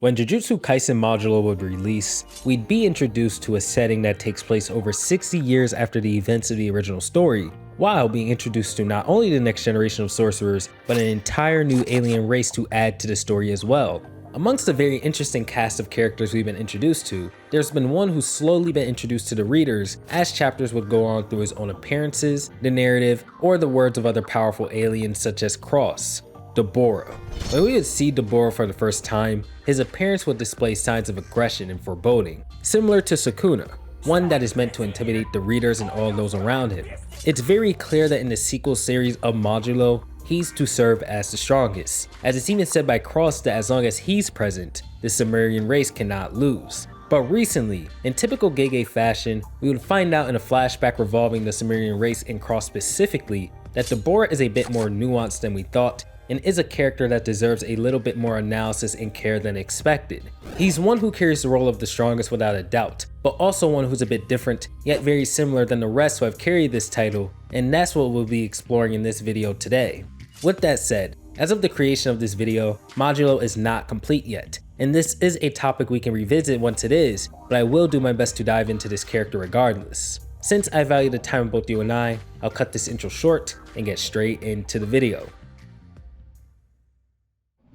When Jujutsu Kaisen Modulo would release, we'd be introduced to a setting that takes place over 60 years after the events of the original story, while being introduced to not only the next generation of sorcerers, but an entire new alien race to add to the story as well. Amongst the very interesting cast of characters we've been introduced to, there's been one who's slowly been introduced to the readers as chapters would go on through his own appearances, the narrative, or the words of other powerful aliens such as Cross. Dabura. When we would see Dabura for the first time, his appearance would display signs of aggression and foreboding, similar to Sukuna, one that is meant to intimidate the readers and all those around him. It's very clear that in the sequel series of Modulo, he's to serve as the strongest, as it's even said by Cross that as long as he's present, the Simurian race cannot lose. But recently, in typical Gege fashion, we would find out in a flashback revolving the Simurian race and Cross specifically, that Dabura is a bit more nuanced than we thought, and is a character that deserves a little bit more analysis and care than expected. He's one who carries the role of the strongest without a doubt, but also one who's a bit different, yet very similar than the rest who have carried this title, and that's what we'll be exploring in this video today. With that said, as of the creation of this video, Modulo is not complete yet, and this is a topic we can revisit once it is, but I will do my best to dive into this character regardless. Since I value the time of both you and I'll cut this intro short and get straight into the video.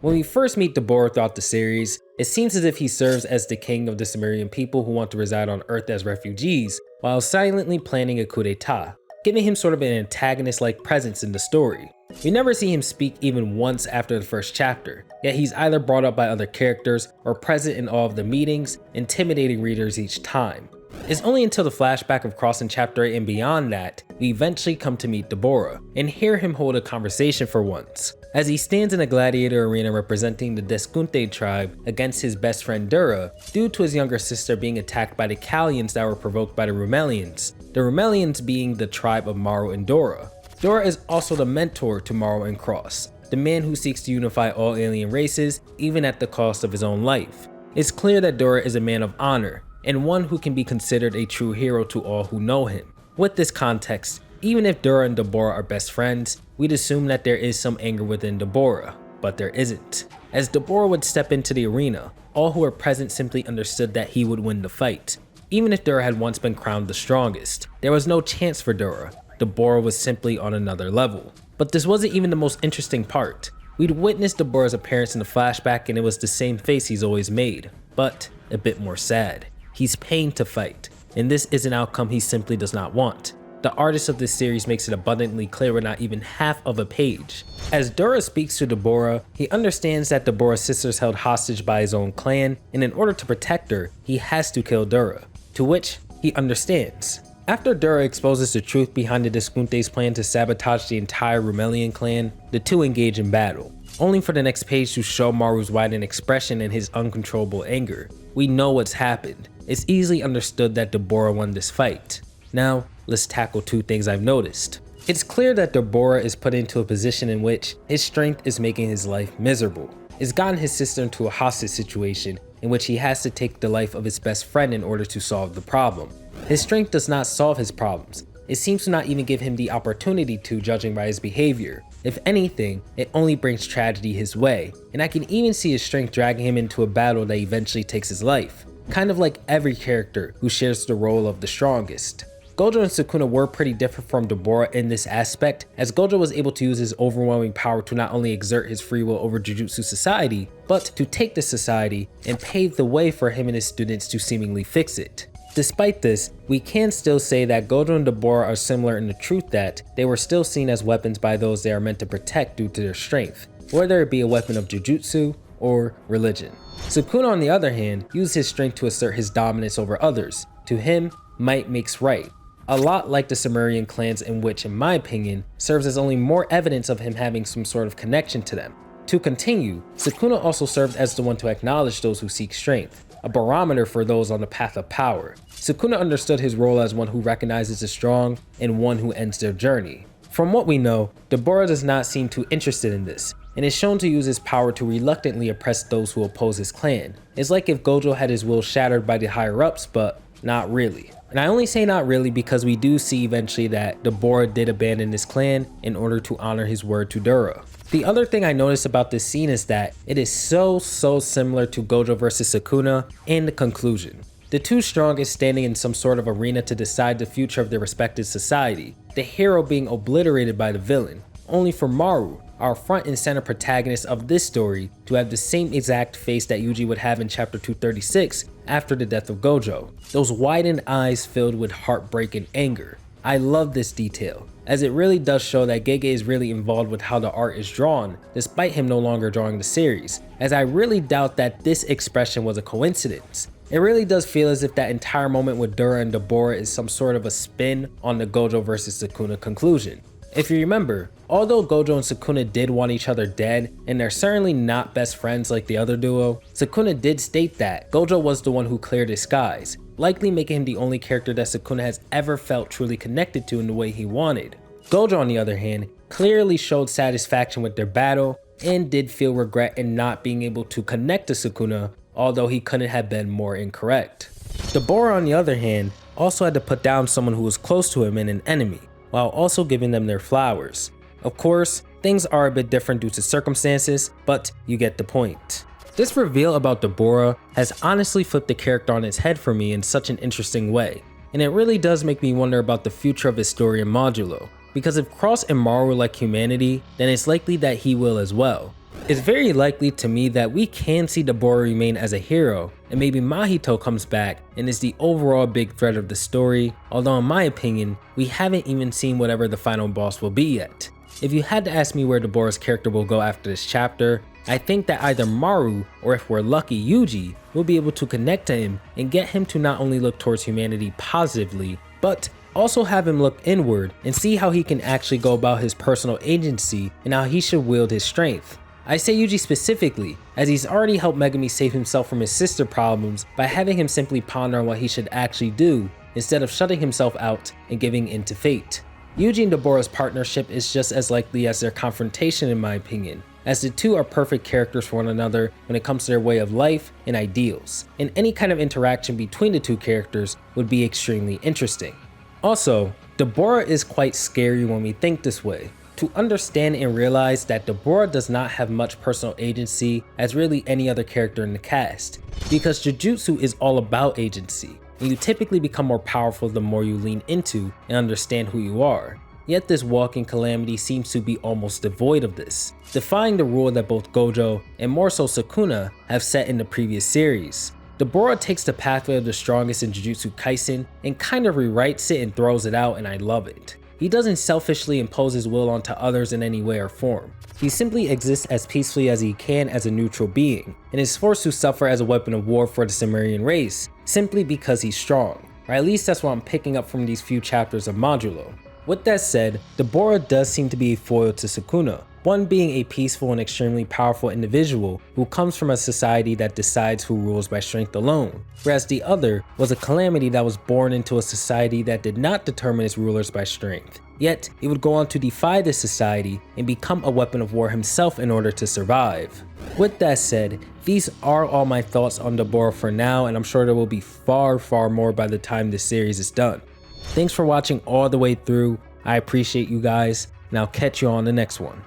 When we first meet Dabura throughout the series, it seems as if he serves as the king of the Simurian people who want to reside on Earth as refugees, while silently planning a coup d'etat, giving him sort of an antagonist-like presence in the story. We never see him speak even once after the first chapter, yet he's either brought up by other characters or present in all of the meetings, intimidating readers each time. It's only until the flashback of Cross in Chapter 8 and beyond that we eventually come to meet Dabura and hear him hold a conversation for once, as he stands in a gladiator arena representing the Deskunte tribe against his best friend Dura due to his younger sister being attacked by the Callians that were provoked by the Rumelians, the Rumelians being the tribe of Maru and Dora. Dora is also the mentor to Maru and Cross, the man who seeks to unify all alien races even at the cost of his own life. It's clear that Dora is a man of honor, and one who can be considered a true hero to all who know him. With this context, even if Dura and Dabura are best friends, we'd assume that there is some anger within Dabura, but there isn't. As Dabura would step into the arena, all who were present simply understood that he would win the fight. Even if Dura had once been crowned the strongest, there was no chance for Dura. Dabura was simply on another level. But this wasn't even the most interesting part. We'd witnessed Dabura's appearance in the flashback and it was the same face he's always made, but a bit more sad. He's paying to fight, and this is an outcome he simply does not want. The artist of this series makes it abundantly clear with not even half of a page. As Dura speaks to Dabura, he understands that Dabura's sister is held hostage by his own clan, and in order to protect her, he has to kill Dura, to which he understands. After Dura exposes the truth behind the Deskunte's plan to sabotage the entire Rumelian clan, the two engage in battle, only for the next page to show Maru's widened expression and his uncontrollable anger. We know what's happened. It's easily understood that Dabura won this fight. Now, let's tackle two things I've noticed. It's clear that Dabura is put into a position in which his strength is making his life miserable. It's gotten his sister into a hostage situation in which he has to take the life of his best friend in order to solve the problem. His strength does not solve his problems. It seems to not even give him the opportunity to, judging by his behavior. If anything, it only brings tragedy his way, and I can even see his strength dragging him into a battle that eventually takes his life. Kind of like every character who shares the role of the strongest. Gojo and Sukuna were pretty different from Dabura in this aspect, as Gojo was able to use his overwhelming power to not only exert his free will over Jujutsu society, but to take the society and pave the way for him and his students to seemingly fix it. Despite this, we can still say that Gojo and Dabura are similar in the truth that they were still seen as weapons by those they are meant to protect due to their strength, whether it be a weapon of Jujutsu or religion. Sukuna, on the other hand, used his strength to assert his dominance over others. To him, might makes right. A lot like the Simurian clans, in which, in my opinion, serves as only more evidence of him having some sort of connection to them. To continue, Sukuna also served as the one to acknowledge those who seek strength, a barometer for those on the path of power. Sukuna understood his role as one who recognizes the strong and one who ends their journey. From what we know, Dabura does not seem too interested in this, and is shown to use his power to reluctantly oppress those who oppose his clan. It's like if Gojo had his will shattered by the higher-ups, but not really. And I only say not really because we do see eventually that Dabura did abandon his clan in order to honor his word to Dura. The other thing I noticed about this scene is that it is so similar to Gojo vs Sukuna in the conclusion. The two strongest standing in some sort of arena to decide the future of their respective society, the hero being obliterated by the villain, only for Maru, our front and center protagonist of this story, to have the same exact face that Yuji would have in chapter 236 after the death of Gojo, those widened eyes filled with heartbreak and anger. I love this detail, as it really does show that Gege is really involved with how the art is drawn, despite him no longer drawing the series, as I really doubt that this expression was a coincidence. It really does feel as if that entire moment with Dura and Dabura is some sort of a spin on the Gojo vs Sukuna conclusion. If you remember, although Gojo and Sukuna did want each other dead, and they're certainly not best friends like the other duo, Sukuna did state that Gojo was the one who cleared his skies, likely making him the only character that Sukuna has ever felt truly connected to in the way he wanted. Gojo, on the other hand, clearly showed satisfaction with their battle, and did feel regret in not being able to connect to Sukuna, although he couldn't have been more incorrect. Dabura, on the other hand, also had to put down someone who was close to him and an enemy, while also giving them their flowers. Of course, things are a bit different due to circumstances, but you get the point. This reveal about Dabura has honestly flipped the character on its head for me in such an interesting way, and it really does make me wonder about the future of his story in Modulo, because if Cross and Maru like humanity, then it's likely that he will as well. It's very likely to me that we can see Dabura remain as a hero, and maybe Mahito comes back and is the overall big threat of the story, although in my opinion, we haven't even seen whatever the final boss will be yet. If you had to ask me where Dabura's character will go after this chapter, I think that either Maru, or if we're lucky Yuji, will be able to connect to him and get him to not only look towards humanity positively, but also have him look inward and see how he can actually go about his personal agency and how he should wield his strength. I say Yuji specifically, as he's already helped Megumi save himself from his sister problems by having him simply ponder on what he should actually do, instead of shutting himself out and giving in to fate. Yuji and Dabura's partnership is just as likely as their confrontation in my opinion, as the two are perfect characters for one another when it comes to their way of life and ideals, and any kind of interaction between the two characters would be extremely interesting. Also, Dabura is quite scary when we think this way. To understand and realize that Dabura does not have much personal agency as really any other character in the cast, because Jujutsu is all about agency, and you typically become more powerful the more you lean into and understand who you are. Yet this walking calamity seems to be almost devoid of this, defying the rule that both Gojo and more so Sukuna have set in the previous series. Dabura takes the pathway of the strongest in Jujutsu Kaisen and kind of rewrites it and throws it out, and I love it. He doesn't selfishly impose his will onto others in any way or form. He simply exists as peacefully as he can as a neutral being, and is forced to suffer as a weapon of war for the Simurian race, simply because he's strong. Or at least that's what I'm picking up from these few chapters of Modulo. With that said, Dabura does seem to be a foil to Sukuna, one being a peaceful and extremely powerful individual who comes from a society that decides who rules by strength alone, whereas the other was a calamity that was born into a society that did not determine its rulers by strength. Yet, he would go on to defy this society and become a weapon of war himself in order to survive. With that said, these are all my thoughts on Dabura for now, and I'm sure there will be far more by the time this series is done. Thanks for watching all the way through. I appreciate you guys, and I'll catch you on the next one.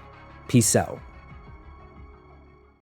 Peace out.